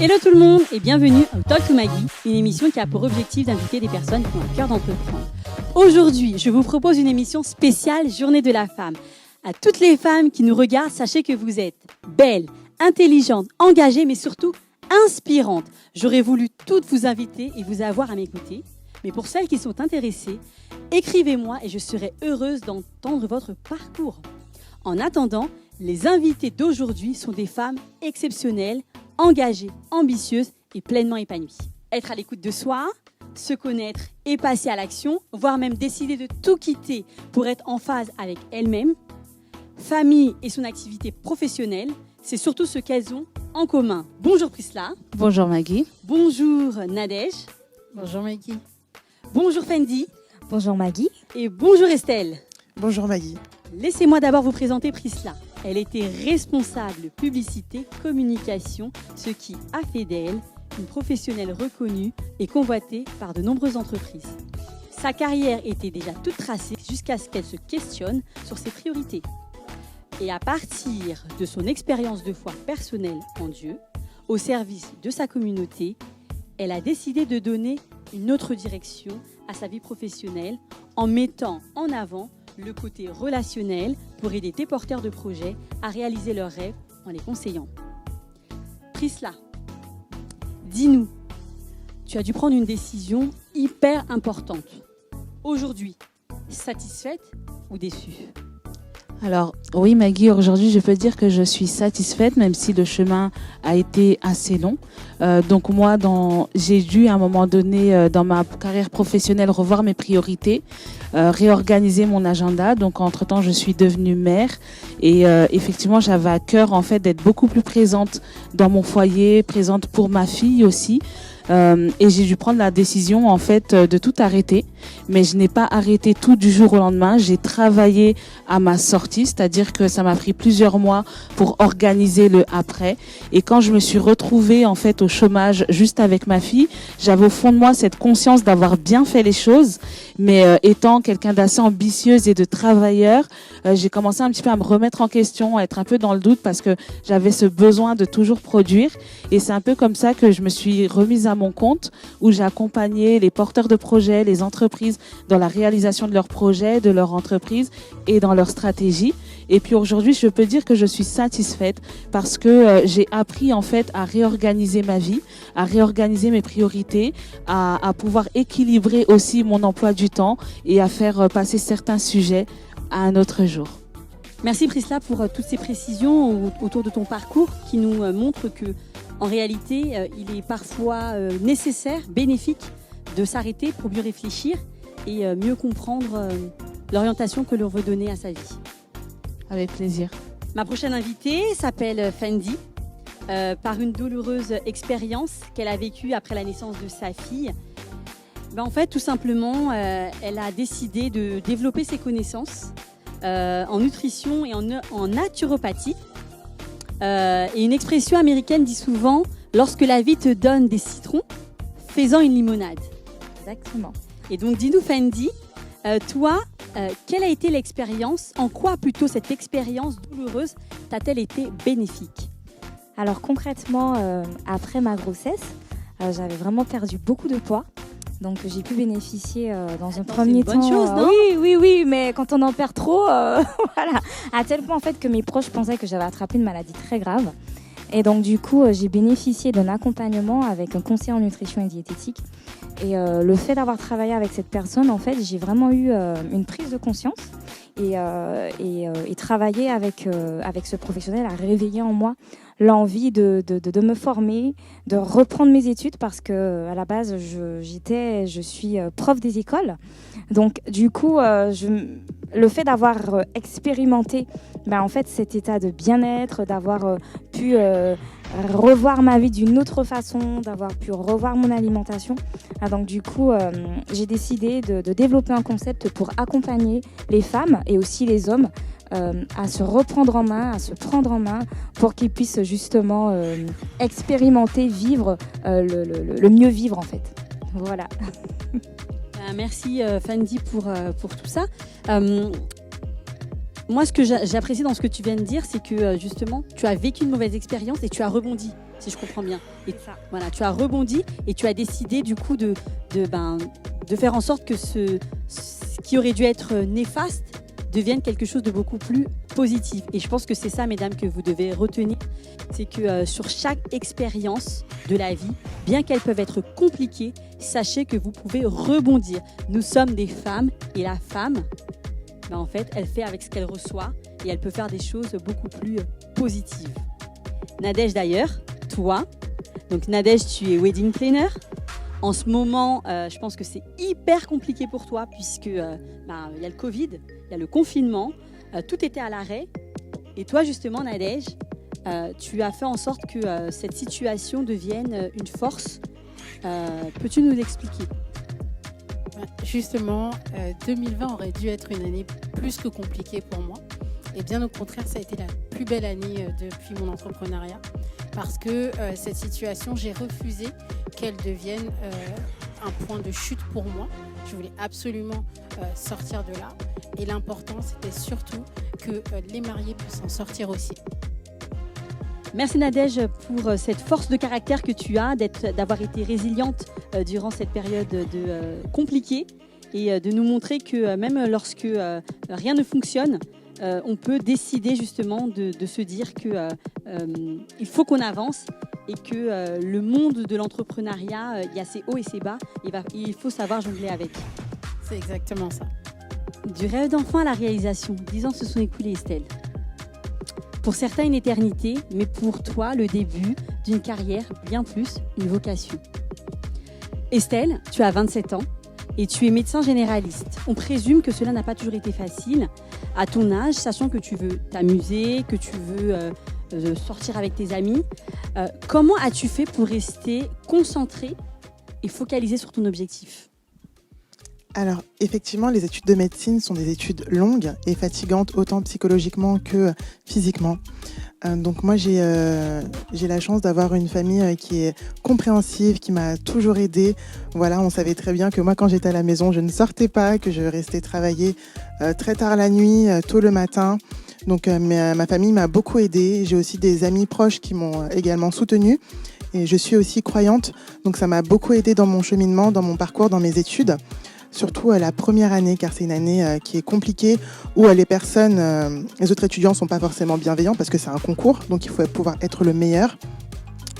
Hello tout le monde et bienvenue au Talk to Maggie, une émission qui a pour objectif d'inviter des personnes qui ont un cœur d'entreprendre. Aujourd'hui, je vous propose une émission spéciale Journée de la femme. À toutes les femmes qui nous regardent, sachez que vous êtes belles, intelligentes, engagées, mais surtout inspirantes. J'aurais voulu toutes vous inviter et vous avoir à mes côtés. Mais pour celles qui sont intéressées, écrivez-moi et je serai heureuse d'entendre votre parcours. En attendant, les invités d'aujourd'hui sont des femmes exceptionnelles, engagées, ambitieuses et pleinement épanouies. Être à l'écoute de soi, se connaître et passer à l'action, voire même décider de tout quitter pour être en phase avec elle-même, famille et son activité professionnelle, c'est surtout ce qu'elles ont en commun. Bonjour Priscilla. Bonjour Maggie. Bonjour Nadège. Bonjour Maggie. Bonjour Fendi. Bonjour Maggie. Et bonjour Estelle. Bonjour Maggie. Laissez-moi d'abord vous présenter Priscilla. Elle était responsable publicité, communication, ce qui a fait d'elle une professionnelle reconnue et convoitée par de nombreuses entreprises. Sa carrière était déjà toute tracée jusqu'à ce qu'elle se questionne sur ses priorités. Et à partir de son expérience de foi personnelle en Dieu, au service de sa communauté, elle a décidé de donner une autre direction à sa vie professionnelle en mettant en avant le côté relationnel pour aider des porteurs de projets à réaliser leurs rêves en les conseillant. Priscilla, dis-nous, tu as dû prendre une décision hyper importante. Aujourd'hui, satisfaite ou déçue ? Alors oui Maggie, aujourd'hui je peux dire que je suis satisfaite même si le chemin a été assez long. Donc moi j'ai dû à un moment donné dans ma carrière professionnelle revoir mes priorités, réorganiser mon agenda. Donc entre-temps je suis devenue mère et effectivement j'avais à cœur en fait d'être beaucoup plus présente dans mon foyer, présente pour ma fille aussi. Et j'ai dû prendre la décision en fait de tout arrêter, mais je n'ai pas arrêté tout du jour au lendemain. J'ai travaillé à ma sortie, c'est-à-dire que ça m'a pris plusieurs mois pour organiser le après. Et quand je me suis retrouvée en fait au chômage juste avec ma fille, j'avais au fond de moi cette conscience d'avoir bien fait les choses, mais étant quelqu'un d'assez ambitieuse et de travailleur, j'ai commencé un petit peu à me remettre en question, à être un peu dans le doute parce que j'avais ce besoin de toujours produire. Et c'est un peu comme ça que je me suis remise à mon compte, où j'ai accompagné les porteurs de projets, les entreprises dans la réalisation de leurs projets, de leur entreprise et dans leur stratégie. Et puis aujourd'hui, je peux dire que je suis satisfaite parce que j'ai appris en fait à réorganiser ma vie, à réorganiser mes priorités, à pouvoir équilibrer aussi mon emploi du temps et à faire passer certains sujets à un autre jour. Merci Priscilla pour toutes ces précisions autour de ton parcours qui nous montrent que en réalité, il est parfois nécessaire, bénéfique de s'arrêter pour mieux réfléchir et mieux comprendre l'orientation que l'on veut donner à sa vie. Avec plaisir. Ma prochaine invitée s'appelle Fendi. Par une douloureuse expérience qu'elle a vécue après la naissance de sa fille, en fait, tout simplement, elle a décidé de développer ses connaissances en nutrition et en naturopathie. Et une expression américaine dit souvent « Lorsque la vie te donne des citrons, fais-en une limonade ». Exactement. Et donc, dis-nous Fendi, toi, quelle a été l'expérience, en quoi plutôt cette expérience douloureuse t'a-t-elle été bénéfique ? Alors concrètement, après ma grossesse, j'avais vraiment perdu beaucoup de poids. Donc j'ai pu bénéficier dans un premier temps. C'est une bonne chose, non ? Oui, mais quand on en perd trop, voilà. À tel point en fait que mes proches pensaient que j'avais attrapé une maladie très grave. Et donc du coup, j'ai bénéficié d'un accompagnement avec un conseiller en nutrition et diététique. Et le fait d'avoir travaillé avec cette personne, en fait, j'ai vraiment eu une prise de conscience et travailler avec ce professionnel a réveillé en moi l'envie de me former, de reprendre mes études parce que à la base je suis prof des écoles. Donc du coup le fait d'avoir expérimenté en fait cet état de bien-être, d'avoir pu revoir ma vie d'une autre façon, d'avoir pu revoir mon alimentation. Donc du coup, j'ai décidé de développer un concept pour accompagner les femmes et aussi les hommes à se reprendre en main, à se prendre en main pour qu'ils puissent justement expérimenter, vivre le mieux vivre en fait. Voilà. Merci Fendi pour tout ça. moi, ce que j'apprécie dans ce que tu viens de dire, c'est que justement, tu as vécu une mauvaise expérience et tu as rebondi, si je comprends bien. Et voilà, tu as rebondi et tu as décidé du coup de faire en sorte que ce qui aurait dû être néfaste devienne quelque chose de beaucoup plus positif. Et je pense que c'est ça, mesdames, que vous devez retenir. C'est que sur chaque expérience de la vie, bien qu'elles peuvent être compliquées, sachez que vous pouvez rebondir. Nous sommes des femmes et la femme, en fait, elle fait avec ce qu'elle reçoit et elle peut faire des choses beaucoup plus positives. Nadège, d'ailleurs, toi, donc Nadège, tu es wedding planner. En ce moment, je pense que c'est hyper compliqué pour toi puisque y a le Covid, il y a le confinement, tout était à l'arrêt. Et toi, justement, Nadège, tu as fait en sorte que cette situation devienne une force. Peux-tu nous l'expliquer ? Justement, 2020 aurait dû être une année plus que compliquée pour moi. Et bien au contraire, ça a été la plus belle année depuis mon entrepreneuriat. Parce que cette situation, j'ai refusé qu'elle devienne un point de chute pour moi. Je voulais absolument sortir de là. Et l'important, c'était surtout que les mariés puissent en sortir aussi. Merci Nadège pour cette force de caractère que tu as, d'avoir été résiliente durant cette période compliquée et de nous montrer que même lorsque rien ne fonctionne, on peut décider justement de se dire qu'il faut qu'on avance et que le monde de l'entrepreneuriat, il y a ses hauts et ses bas, et il faut savoir jongler avec. C'est exactement ça. Du rêve d'enfant à la réalisation, 10 ans se sont écoulés, Estelle. Pour certains, une éternité, mais pour toi, le début d'une carrière, bien plus, une vocation. Estelle, tu as 27 ans et tu es médecin généraliste. On présume que cela n'a pas toujours été facile à ton âge, sachant que tu veux t'amuser, que tu veux sortir avec tes amis. Comment as-tu fait pour rester concentré et focalisé sur ton objectif ? Alors, effectivement, les études de médecine sont des études longues et fatigantes, autant psychologiquement que physiquement. Donc moi, j'ai la chance d'avoir une famille qui est compréhensive, qui m'a toujours aidée. Voilà, on savait très bien que moi, quand j'étais à la maison, je ne sortais pas, que je restais travailler très tard la nuit, tôt le matin. Donc ma famille m'a beaucoup aidée. J'ai aussi des amis proches qui m'ont également soutenue. Et je suis aussi croyante, donc ça m'a beaucoup aidée dans mon cheminement, dans mon parcours, dans mes études. Surtout la première année, car c'est une année qui est compliquée, où les autres étudiants ne sont pas forcément bienveillants parce que c'est un concours, donc il faut pouvoir être le meilleur.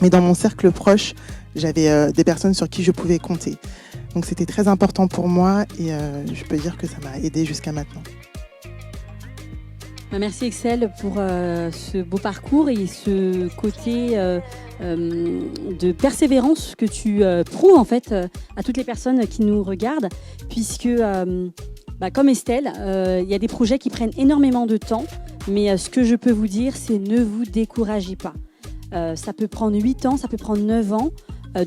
Mais dans mon cercle proche, j'avais des personnes sur qui je pouvais compter. Donc c'était très important pour moi et je peux dire que ça m'a aidée jusqu'à maintenant. Merci Excel pour ce beau parcours et ce côté de persévérance que tu prouves en fait à toutes les personnes qui nous regardent, puisque comme Estelle, il y a des projets qui prennent énormément de temps, mais ce que je peux vous dire, c'est ne vous découragez pas. Ça peut prendre 8 ans, ça peut prendre 9 ans.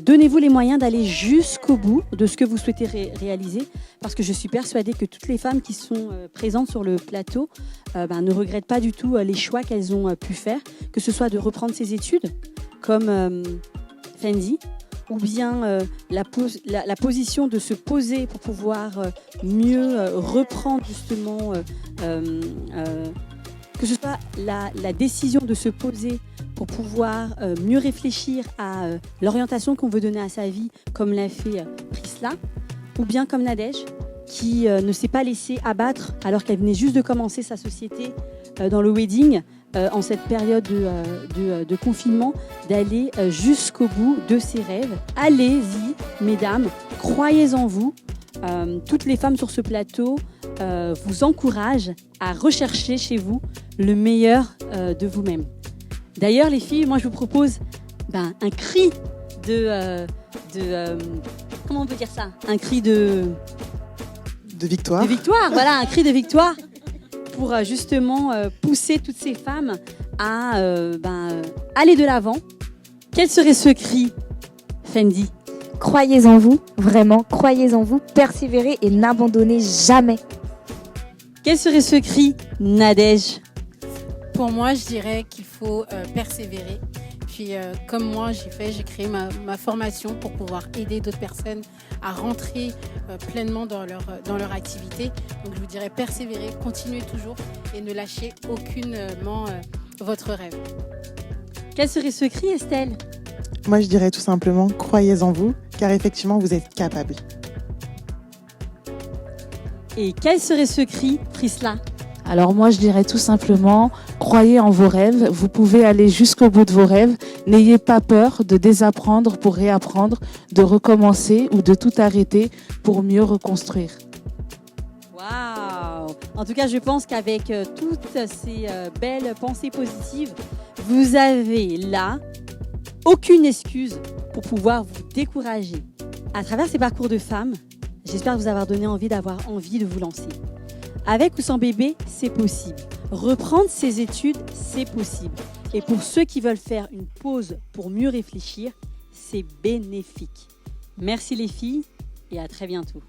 Donnez-vous les moyens d'aller jusqu'au bout de ce que vous souhaitez réaliser, parce que je suis persuadée que toutes les femmes qui sont présentes sur le plateau ne regrettent pas du tout les choix qu'elles ont pu faire, que ce soit de reprendre ses études, comme Fendi, ou bien la position de se poser pour pouvoir mieux reprendre justement, que ce soit la décision de se poser pour pouvoir mieux réfléchir à l'orientation qu'on veut donner à sa vie, comme l'a fait Prisla, ou bien comme Nadège, qui ne s'est pas laissée abattre alors qu'elle venait juste de commencer sa société dans le wedding, en cette période de confinement, d'aller jusqu'au bout de ses rêves. Allez-y, mesdames, croyez en vous. Toutes les femmes sur ce plateau vous encouragent à rechercher chez vous le meilleur de vous-même. D'ailleurs, les filles, moi je vous propose un cri comment on peut dire ça ? Un cri de victoire. De victoire, voilà, un cri de victoire pour justement pousser toutes ces femmes à aller de l'avant. Quel serait ce cri, Fendi ? Croyez en vous, vraiment, croyez en vous, persévérez et n'abandonnez jamais. Quel serait ce cri, Nadège ? Pour moi, je dirais qu'il faut persévérer puis, comme moi, j'ai créé ma formation pour pouvoir aider d'autres personnes à rentrer pleinement dans leur activité. Donc, je vous dirais persévérer, continuez toujours et ne lâchez aucunement votre rêve. Quel serait ce cri, Estelle? Moi, je dirais tout simplement, croyez en vous, car effectivement, vous êtes capable. Et quel serait ce cri, Prisla? Alors moi, je dirais tout simplement, croyez en vos rêves, vous pouvez aller jusqu'au bout de vos rêves, n'ayez pas peur de désapprendre pour réapprendre, de recommencer ou de tout arrêter pour mieux reconstruire. Waouh! En tout cas, je pense qu'avec toutes ces belles pensées positives, vous avez là aucune excuse pour pouvoir vous décourager. À travers ces parcours de femmes, j'espère vous avoir donné envie d'avoir envie de vous lancer. Avec ou sans bébé, c'est possible. Reprendre ses études, c'est possible. Et pour ceux qui veulent faire une pause pour mieux réfléchir, c'est bénéfique. Merci les filles et à très bientôt.